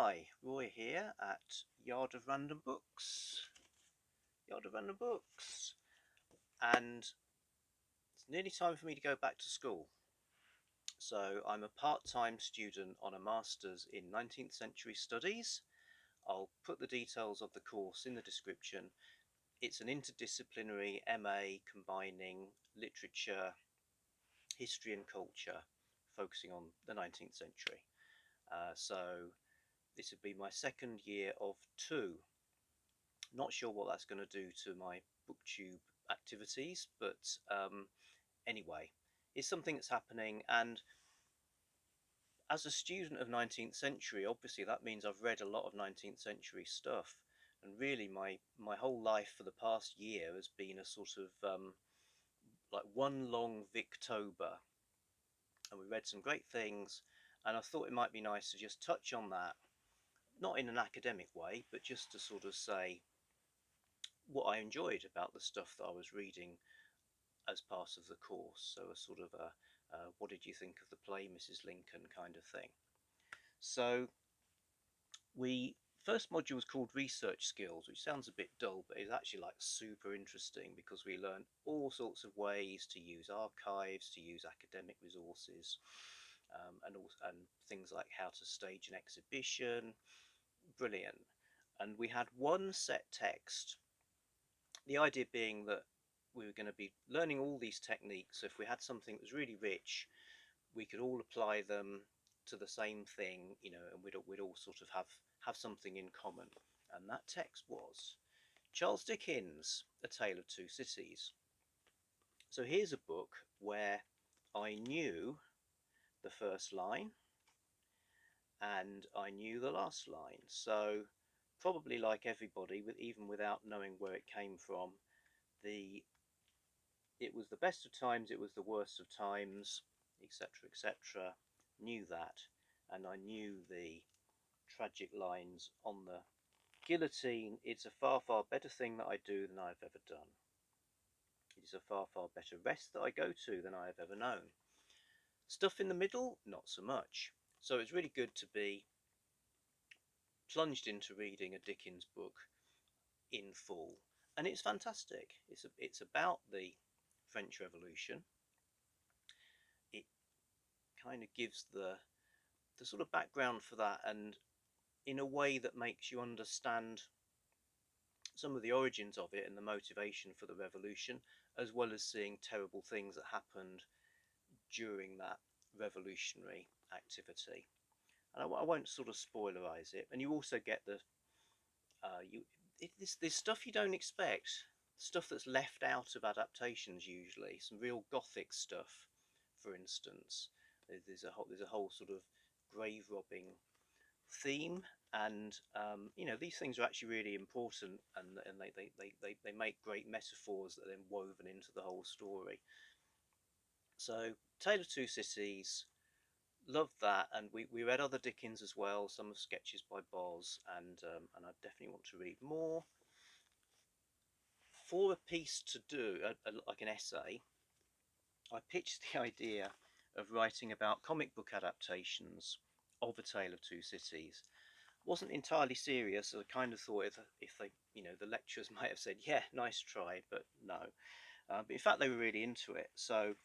Hi, Roy here at Yard of Random Books. And it's nearly time for me to go back to school. So I'm a part-time student on a master's in 19th century studies. I'll put the details of the course in the description. It's an interdisciplinary MA combining literature, history and culture, focusing on the 19th century. So this would be my second year of two. Not sure what that's going to do to my booktube activities, but anyway, it's something that's happening. And as a student of 19th century, obviously that means I've read a lot of 19th century stuff. And really, my whole life for the past year has been a sort of like one long Victober. And we read some great things. And I thought it might be nice to just touch on that, not in an academic way, but just to sort of say what I enjoyed about the stuff that I was reading as part of the course. So a sort of a what did you think of the play, Mrs. Lincoln kind of thing. So we first module was called Research Skills, which sounds a bit dull, but it's actually like super interesting because we learn all sorts of ways to use archives, to use academic resources, and things like how to stage an exhibition. Brilliant. And we had one set text. The idea being that we were going to be learning all these techniques. So if we had something that was really rich, we could all apply them to the same thing, and we'd all sort of have something in common. And that text was Charles Dickens' A Tale of Two Cities. So here's a book where I knew the first line and I knew the last line. So probably like everybody, even without knowing where it came from, it was the best of times, it was the worst of times, etc., etc. Knew that, and I knew the tragic lines on the guillotine. It's a far, far better thing that I do than I've ever done. It is a far, far better rest that I go to than I have ever known. Stuff in the middle, not so much. So it's really good to be plunged into reading a Dickens book in full, and it's fantastic. It's about the French Revolution. It kind of gives the sort of background for that, and in a way that makes you understand some of the origins of it and the motivation for the revolution, as well as seeing terrible things that happened during that revolutionary activity. And I won't sort of spoilerize it. And you also get there's stuff you don't expect, stuff that's left out of adaptations usually. Some real gothic stuff, for instance. There's a whole sort of grave robbing theme, and these things are actually really important, and they make great metaphors that are then woven into the whole story. So Tale of Two Cities, loved that, and we read other Dickens as well, some of sketches by Boz, and I definitely want to read more. For a piece to do, like an essay, I pitched the idea of writing about comic book adaptations of A Tale of Two Cities. Wasn't entirely serious. I kind of thought if they, the lecturers might have said, yeah, nice try, but no. But in fact, they were really into it. So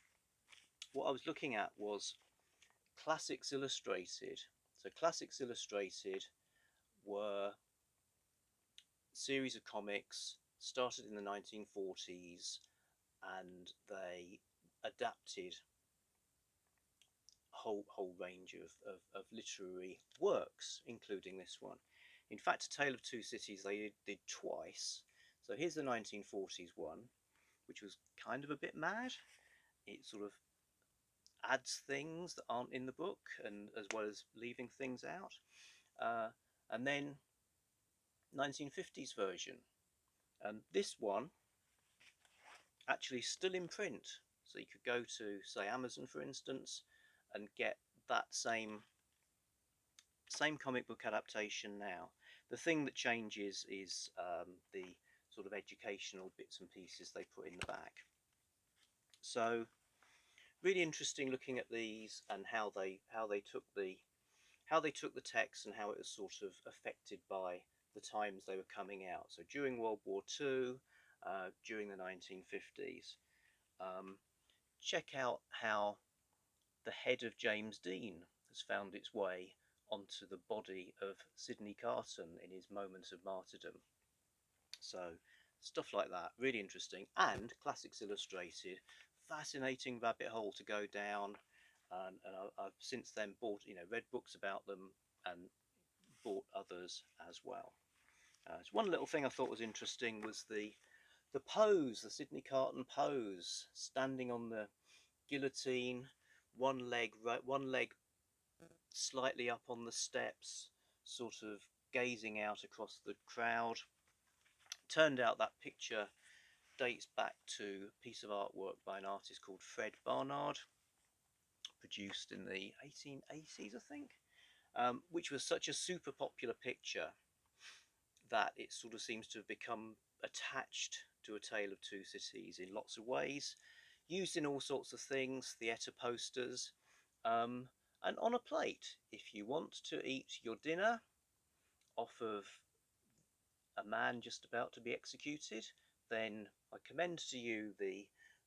what I was looking at was Classics Illustrated. So Classics Illustrated were a series of comics started in the 1940s, and they adapted a whole range of literary works, including this one. In fact, A Tale of Two Cities they did twice. So here's the 1940s one, which was kind of a bit mad. It sort of adds things that aren't in the book, and as well as leaving things out. And then 1950s version. And this one actually still in print. So you could go to, say, Amazon, for instance, and get that same comic book adaptation now. The thing that changes is the sort of educational bits and pieces they put in the back. So really interesting looking at these and how they how they took the text and how it was sort of affected by the times they were coming out. So during World War II, during the 1950s. Check out how the head of James Dean has found its way onto the body of Sidney Carton in his moment of martyrdom. So stuff like that, really interesting. And Classics Illustrated, fascinating rabbit hole to go down. And I've since then bought, read books about them and bought others as well. So one little thing I thought was interesting was the pose, the Sidney Carton pose, standing on the guillotine, one leg slightly up on the steps, sort of gazing out across the crowd. Turned out that picture dates back to a piece of artwork by an artist called Fred Barnard, produced in the 1880s, I think, which was such a super popular picture that it sort of seems to have become attached to A Tale of Two Cities in lots of ways, used in all sorts of things, theatre posters, and on a plate. If you want to eat your dinner off of a man just about to be executed, then I commend to you the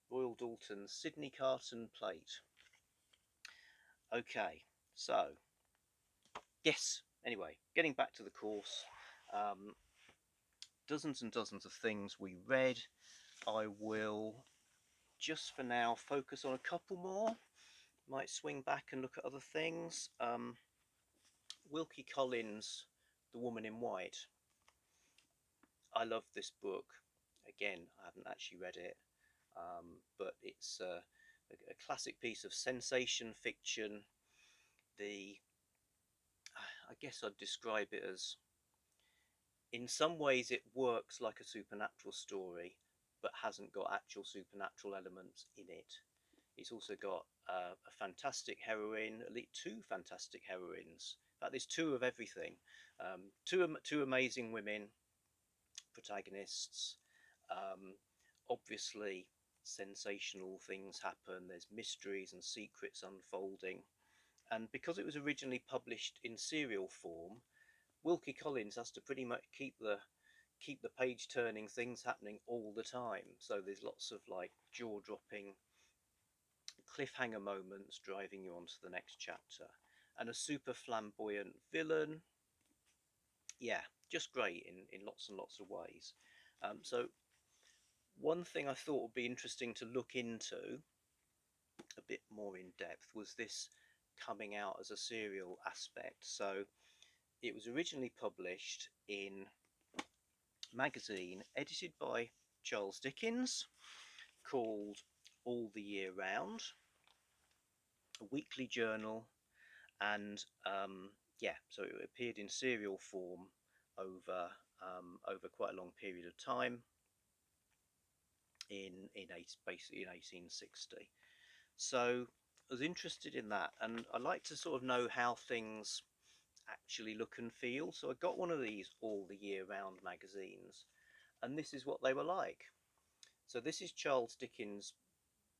Royal Doulton Sidney Carton plate. Okay, so yes, anyway, getting back to the course, dozens and dozens of things we read. I will just for now focus on a couple more. Might swing back and look at other things. Wilkie Collins' The Woman in White. I love this book. Again, I haven't actually read it, but it's a classic piece of sensation fiction. I guess I'd describe it as, in some ways it works like a supernatural story, but hasn't got actual supernatural elements in it. It's also got a fantastic heroine, at least two fantastic heroines. In fact, there's two of everything. Two amazing women protagonists. Obviously, sensational things happen. There's mysteries and secrets unfolding. And because it was originally published in serial form, Wilkie Collins has to pretty much keep the page turning things happening all the time. So there's lots of like jaw dropping cliffhanger moments driving you onto the next chapter, and a super flamboyant villain. Yeah, just great in lots and lots of ways. So one thing I thought would be interesting to look into a bit more in depth was this coming out as a serial aspect. So it was originally published in magazine edited by Charles Dickens, called All the Year Round, a weekly journal, and so it appeared in serial form over quite a long period of time basically in 1860. So I was interested in that, and I like to sort of know how things actually look and feel. So I got one of these All the Year Round magazines, and this is what they were like. So this is Charles Dickens'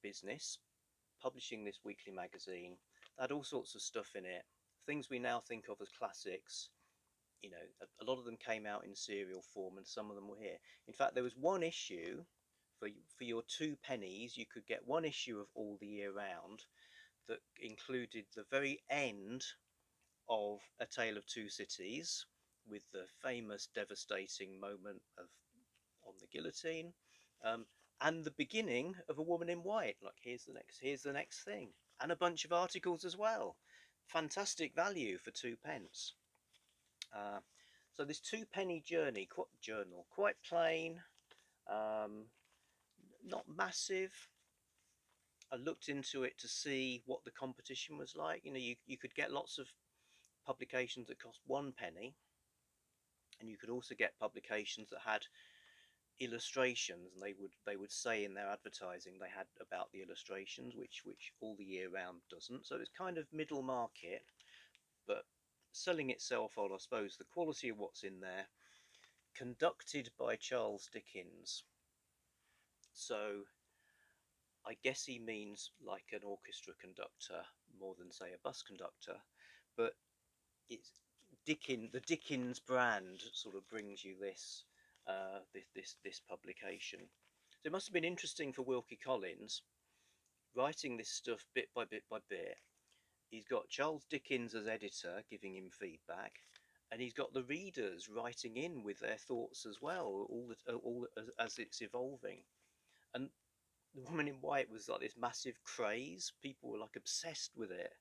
business, publishing this weekly magazine. It had all sorts of stuff in it, things we now think of as classics. A lot of them came out in serial form, and some of them were here. In fact, there was one issue for your 2 pennies. You could get one issue of All the Year Round that included the very end of A Tale of Two Cities, with the famous devastating moment on the guillotine, and the beginning of A Woman in White. Like, here's the next thing, and a bunch of articles as well. Fantastic value for 2p. So this 2 penny journal, quite plain, not massive. I looked into it to see what the competition was like. You could get lots of publications that cost 1 penny, and you could also get publications that had illustrations, and they would say in their advertising they had about the illustrations, which All the Year Round doesn't. So it's kind of middle market, but selling itself on, I suppose, the quality of what's in there. Conducted by Charles Dickens, so I guess he means like an orchestra conductor more than, say, a bus conductor. But it's the Dickens brand sort of brings you this this publication. So it must have been interesting for Wilkie Collins writing this stuff bit by bit by bit. He's got Charles Dickens as editor giving him feedback, and he's got the readers writing in with their thoughts as well, all as it's evolving. And The Woman in White was like this massive craze. People were like obsessed with it,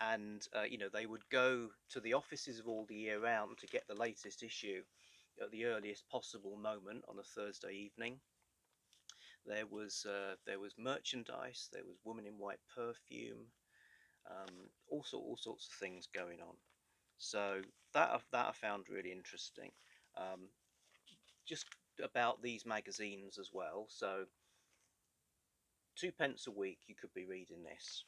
and they would go to the offices of All the Year Round to get the latest issue at the earliest possible moment on a Thursday evening. There was merchandise, there was Woman in White perfume, all sorts of things going on. So that I found really interesting. Um, just about these magazines as well. So 2 pence a week you could be reading this.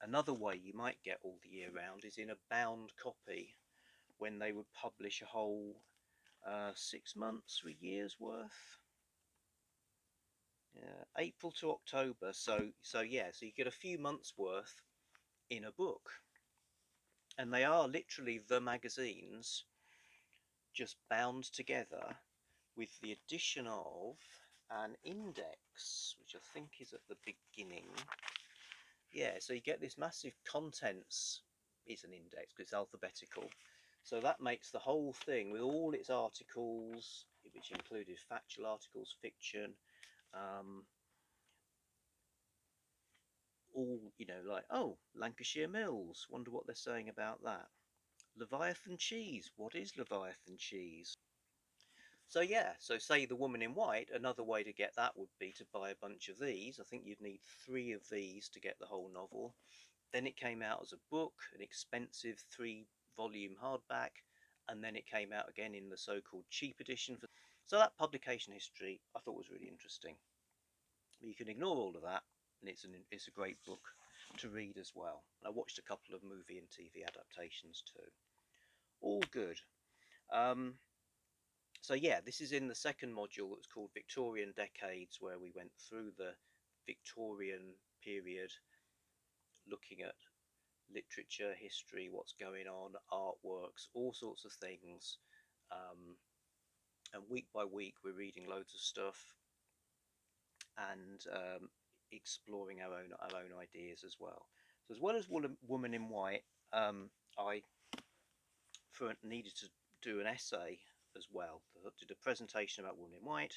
Another way you might get All the Year Round is in a bound copy, when they would publish a whole 6 months or a year's worth. April to October. So yeah, so you get a few months worth in a book, and they are literally the magazines just bound together with the addition of an index, which I think is at the beginning. Yeah, so you get this massive contents. It's an index because it's alphabetical. So that makes the whole thing, with all its articles, which included factual articles, fiction, all, like, oh, Lancashire Mills, wonder what they're saying about that. Leviathan cheese, what is Leviathan cheese? So yeah, so say The Woman in White, another way to get that would be to buy a bunch of these. I think you'd need 3 of these to get the whole novel. Then it came out as a book, an expensive 3-volume hardback, and then it came out again in the so-called cheap edition. So that publication history I thought was really interesting. But you can ignore all of that, and it's a great book to read as well. I watched a couple of movie and TV adaptations too. All good. So yeah, this is in the second module that was called Victorian Decades, where we went through the Victorian period, looking at literature, history, what's going on, artworks, all sorts of things. And week by week, we're reading loads of stuff and exploring our own ideas as well. So as well as Woman in White, I needed to do an essay as well. I did a presentation about Woman in White.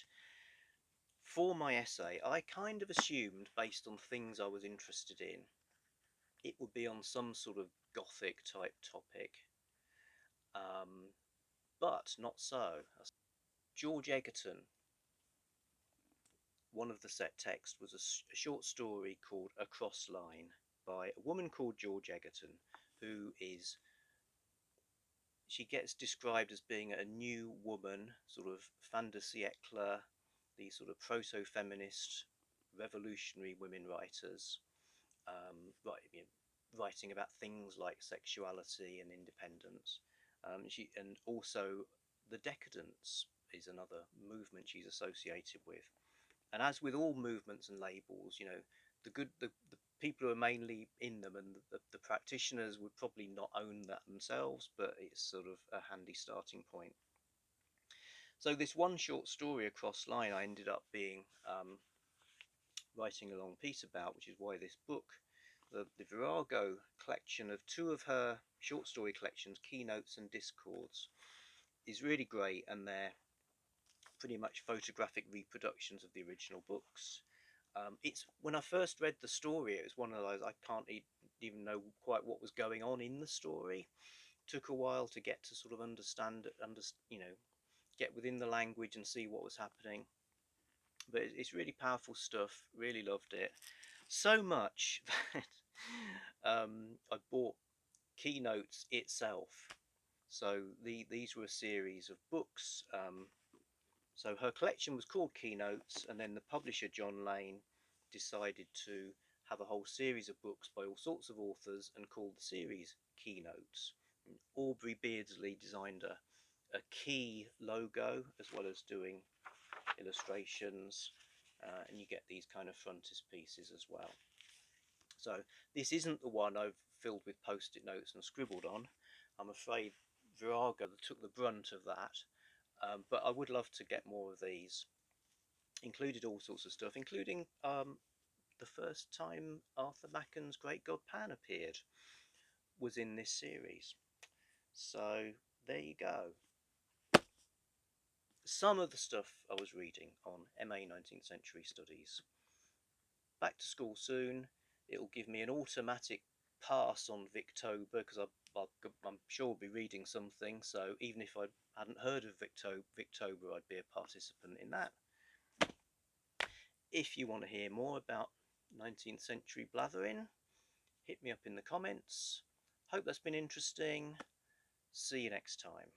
For my essay, I kind of assumed, based on things I was interested in, it would be on some sort of Gothic type topic, but not so. George Egerton, one of the set text was a short story called Across Line by a woman called George Egerton, she gets described as being a new woman, sort of fin de siècle, these sort of proto-feminist revolutionary women writers, writing about things like sexuality and independence. And also the Decadence is another movement she's associated with. And as with all movements and labels, the people who are mainly in them, and the practitioners would probably not own that themselves, but it's sort of a handy starting point. So this one short story, Across Line, I ended up writing a long piece about, which is why this book, the Virago collection of 2 of her short story collections, Keynotes and Discords, is really great, and they're pretty much photographic reproductions of the original books. It's when I first read the story, it was one of those I can't even know quite what was going on in the story. Took a while to get to sort of understand, get within the language and see what was happening. But it's really powerful stuff. Really loved it so much that I bought Keynotes itself. So these were a series of books. So her collection was called Keynotes, and then the publisher, John Lane, decided to have a whole series of books by all sorts of authors and called the series Keynotes. And Aubrey Beardsley designed a key logo, as well as doing illustrations, and you get these kind of frontispieces as well. So this isn't the one I've filled with post-it notes and scribbled on. I'm afraid Virago took the brunt of that, but I would love to get more of these. Included all sorts of stuff, including the first time Arthur Macken's Great God Pan appeared was in this series. So there you go. Some of the stuff I was reading on MA 19th Century Studies. Back to school soon. It'll give me an automatic pass on Victober because I'm sure I'll be reading something. So even if I hadn't heard of Victober, I'd be a participant in that. If you want to hear more about 19th century blathering, hit me up in the comments. Hope that's been interesting. See you next time.